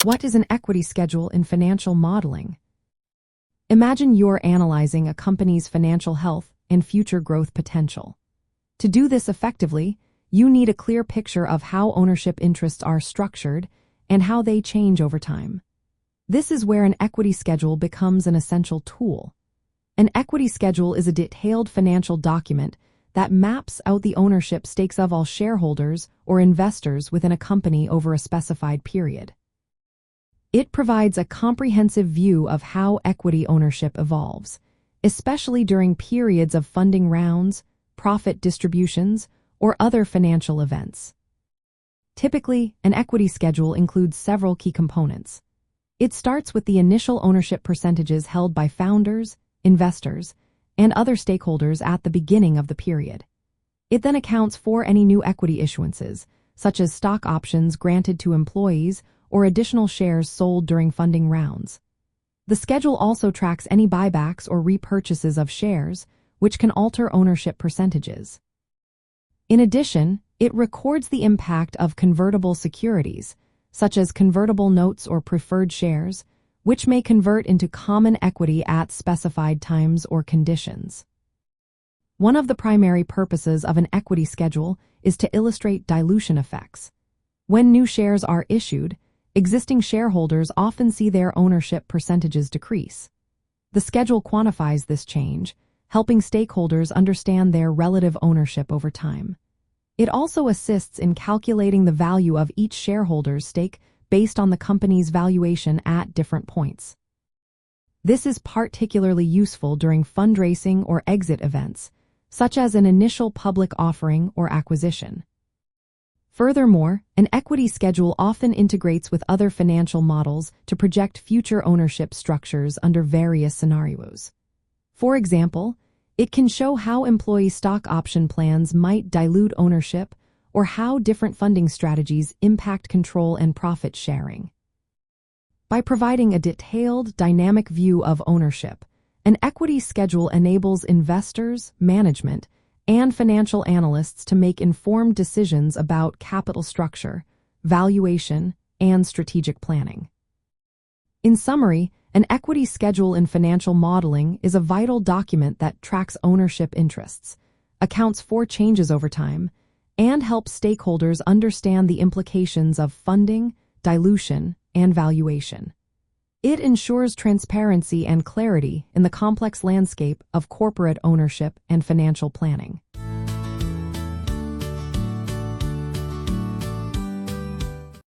What is an equity schedule in financial modeling? Imagine you're analyzing a company's financial health and future growth potential. To do this effectively, you need a clear picture of how ownership interests are structured and how they change over time. This is where an equity schedule becomes an essential tool. An equity schedule is a detailed financial document that maps out the ownership stakes of all shareholders or investors within a company over a specified period. It provides a comprehensive view of how equity ownership evolves, especially during periods of funding rounds, profit distributions, or other financial events. Typically, an equity schedule includes several key components. It starts with the initial ownership percentages held by founders, investors, and other stakeholders at the beginning of the period. It then accounts for any new equity issuances, such as stock options granted to employees or additional shares sold during funding rounds. The schedule also tracks any buybacks or repurchases of shares, which can alter ownership percentages. In addition, it records the impact of convertible securities, such as convertible notes or preferred shares, which may convert into common equity at specified times or conditions. One of the primary purposes of an equity schedule is to illustrate dilution effects. When new shares are issued, existing shareholders often see their ownership percentages decrease. The schedule quantifies this change, helping stakeholders understand their relative ownership over time. It also assists in calculating the value of each shareholder's stake based on the company's valuation at different points. This is particularly useful during fundraising or exit events, such as an initial public offering or acquisition. Furthermore, an equity schedule often integrates with other financial models to project future ownership structures under various scenarios. For example, it can show how employee stock option plans might dilute ownership or how different funding strategies impact control and profit sharing. By providing a detailed, dynamic view of ownership, an equity schedule enables investors, management, and financial analysts to make informed decisions about capital structure, valuation, and strategic planning. In summary, an equity schedule in financial modeling is a vital document that tracks ownership interests, accounts for changes over time, and helps stakeholders understand the implications of funding, dilution, and valuation. It ensures transparency and clarity in the complex landscape of corporate ownership and financial planning.